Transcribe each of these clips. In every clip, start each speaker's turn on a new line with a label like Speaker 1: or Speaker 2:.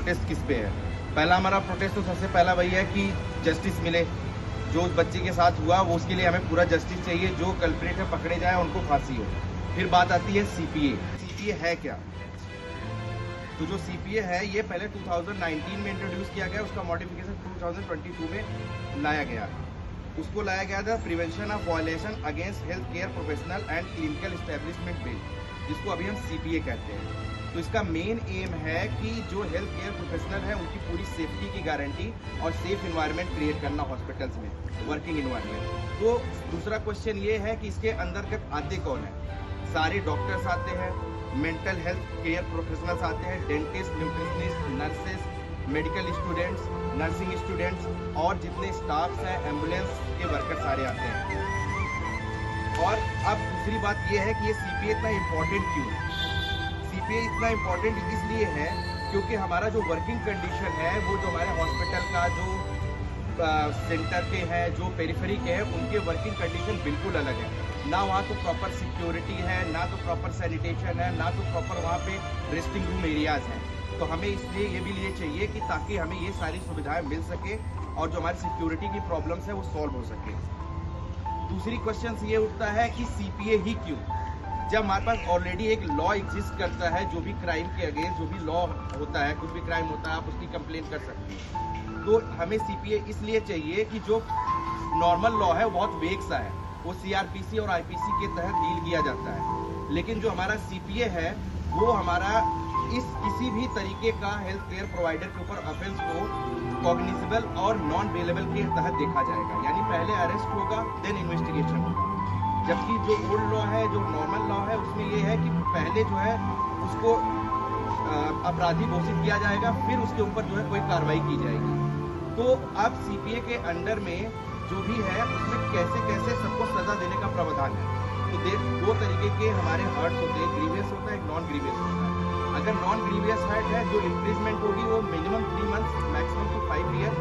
Speaker 1: Protest किस पे है। पहला हमारा प्रोटेस्ट तो सबसे पहला वही है कि जस्टिस मिले, जो उस बच्चे के साथ हुआ वो उसके लिए हमें पूरा जस्टिस चाहिए, जो कल्प्रेट है पकड़े जाए उनको फांसी हो। फिर बात आती है सीपीए। सीपीए है क्या? तो जो सीपीए है ये पहले 2019 में इंट्रोड्यूस किया गया, उसका मॉडिफिकेशन 2022 में लाया गया। उसको लाया गया था prevention of violation against health care professional and clinical establishment bill, जिसको अभी हम सीपीए कहते हैं। तो इसका मेन एम है कि जो हेल्थ केयर प्रोफेशनल है उनकी पूरी सेफ्टी की गारंटी और सेफ इन्वायरमेंट क्रिएट करना हॉस्पिटल्स में, वर्किंग इन्वायरमेंट। तो दूसरा क्वेश्चन ये है कि इसके अंतर्गत आते कौन है? सारे डॉक्टर्स आते हैं, मेंटल हेल्थ केयर प्रोफेशनल्स आते हैं, dentist, nutritionist, nurses, medical students, nursing students और जितने स्टाफ्स हैं, एम्बुलेंस के वर्कर सारे आते हैं। और अब दूसरी बात ये है कि ये सीपीए इतना इम्पोर्टेंट क्यों है? सीपीए इतना इम्पोर्टेंट इसलिए है क्योंकि हमारा जो वर्किंग कंडीशन है वो जो हमारे हॉस्पिटल का जो सेंटर के हैं, जो पेरिफेरी के हैं, उनके वर्किंग कंडीशन बिल्कुल अलग है। ना वहाँ तो प्रॉपर सिक्योरिटी है, ना तो प्रॉपर सैनिटेशन है, ना तो प्रॉपर वहाँ पे रेस्टिंग रूम एरियाज हैं। तो हमें इसलिए ये भी लिए चाहिए कि ताकि हमें ये सारी सुविधाएं मिल सके और जो हमारी सिक्योरिटी की प्रॉब्लम्स है वो सॉल्व हो सके। दूसरी क्वेश्चन ये उठता है कि सीपीए ही क्यों, जब हमारे पास ऑलरेडी एक लॉ एग्जिस्ट करता है, जो भी क्राइम के अगेंस्ट जो भी लॉ होता है, कुछ भी क्राइम होता है आप उसकी कंप्लेन कर सकते हैं। तो हमें सीपीए इसलिए चाहिए कि जो नॉर्मल लॉ है वो बहुत वेग सा है, वो सीआरपीसी और आईपीसी के तहत डील किया जाता है। लेकिन जो हमारा सीपीए है वो हमारा इस किसी भी तरीके का हेल्थ केयर प्रोवाइडर के ऊपर ऑफेंस को कॉग्निजेबल और नॉन बेलेबल के तहत देखा जाएगा, यानी पहले अरेस्ट होगा देन इन्वेस्टिगेशन होगा। जबकि जो ओल्ड लॉ है, जो नॉर्मल लॉ है, उसमें ये है कि पहले जो है उसको अपराधी घोषित किया जाएगा, फिर उसके ऊपर जो है कोई कार्रवाई की जाएगी। तो अब सीपीए के अंडर में जो भी है उसमें कैसे कैसे सबको सजा देने का प्रावधान है। तो दो तरीके के हमारे हर्ट्स होते हैं, ग्रीवियस होता है, एक नॉन ग्रीवियस होता है। अगर नॉन ग्रीवियस हर्ट है, जो इम्प्रिजमेंट होगी वो minimum 3 months maximum to 5 year,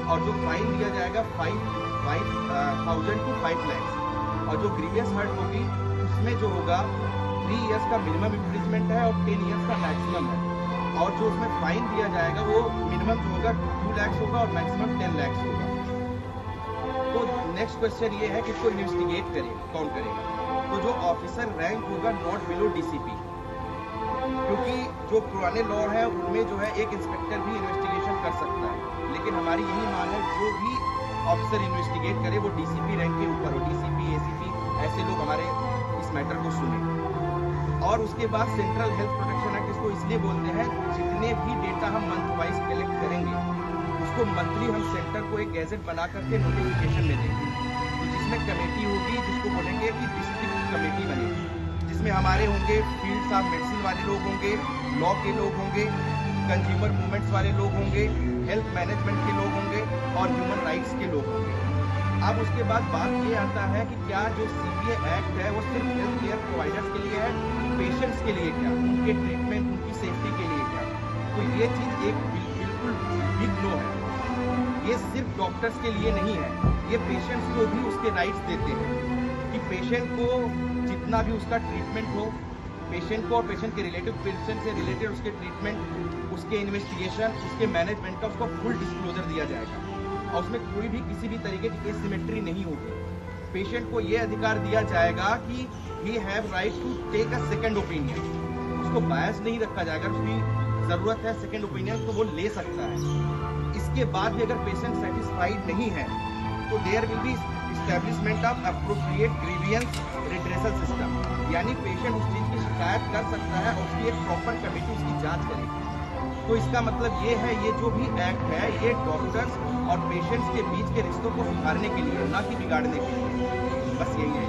Speaker 1: और जो फाइन दिया जाएगा 5,000 to 5 lakhs। और जो ग्रीवियस हर्ट होगी उसमें जो होगा 3 इयर्स का मिनिमम इम्प्रिजमेंट है और 10 इयर्स का मैक्सिमम है। और जो उसमें फाइन दिया जाएगा वो मिनिमम जो होगा 2 lakhs होगा और मैक्सिमम 10 lakhs होगा। तो नेक्स्ट क्वेश्चन ये है कि इसको इन्वेस्टिगेट करेगा कौन करेगा? तो जो ऑफिसर रैंक होगा नॉट बिलो डीसीपी, क्योंकि जो पुराने लॉ है उनमें जो है एक इंस्पेक्टर भी इन्वेस्टिगेशन कर सकता है, लेकिन हमारी यही मांग है जो भी ऑफिसर इन्वेस्टिगेट करे वो डीसीपी रैंक के ऊपर हो, डीसीपी, एसीपी, ऐसे लोग हमारे इस मैटर को सुने। और उसके बाद सेंट्रल हेल्थ प्रोटेक्शन एक्ट, इसको इसलिए बोलते हैं जितने भी डेटा हम मंथ वाइज कलेक्ट करेंगे उसको मंथली हम सेंटर को एक गैजेट बना करके नोटिफिकेशन में देंगे। तो जिसमें कमेटी होगी, जिसको बोलेंगे कि डिस्ट्रिक्ट कमेटी बनेगी, जिसमें हमारे होंगे फील्ड्स ऑफ मेडिसिन वाले लोग होंगे, लॉ के लोग होंगे, कंज्यूमर मूवमेंट्स वाले लोग होंगे, हेल्थ मैनेजमेंट के लोग होंगे और ह्यूमन राइट्स के लोग होंगे। अब उसके बाद बात ये आता है कि क्या जो सीपीए एक्ट है वो सिर्फ हेल्थ केयर प्रोवाइडर्स के लिए है, पेशेंट्स के लिए क्या, उनके ट्रीटमेंट, उनकी सेफ्टी के लिए क्या? तो ये चीज़ एक बिल्कुल बिग नो है। ये सिर्फ डॉक्टर्स के लिए नहीं है, ये पेशेंट्स को भी उसके राइट्स देते हैं कि पेशेंट को जितना भी उसका ट्रीटमेंट हो, पेशेंट को और पेशेंट के रिलेटिव, पेशेंट से रिलेटेड उसके ट्रीटमेंट, उसके इन्वेस्टिगेशन, उसके मैनेजमेंट का उसको फुल डिस्क्लोजर दिया जाएगा और उसमें कोई भी किसी भी तरीके की एसिमेट्री नहीं होगी। पेशेंट को ये अधिकार दिया जाएगा कि he have right to take a second opinion, उसको बायस नहीं रखा जाएगा, उसकी ज़रूरत है सेकंड ओपिनियन तो वो ले सकता है। इसके बाद भी अगर पेशेंट सेटिस्फाइड नहीं है तो there will be establishment of appropriate grievance redressal system, यानी पेशेंट उस चीज़ की शिकायत कर सकता है और उसकी एक प्रॉपर कमेटी उसकी जांच करेगी। तो इसका मतलब ये है, ये जो भी एक्ट है ये डॉक्टर्स और पेशेंट्स के बीच के रिश्तों को सुधारने के लिए, ना कि बिगाड़ने के लिए। बस यही है।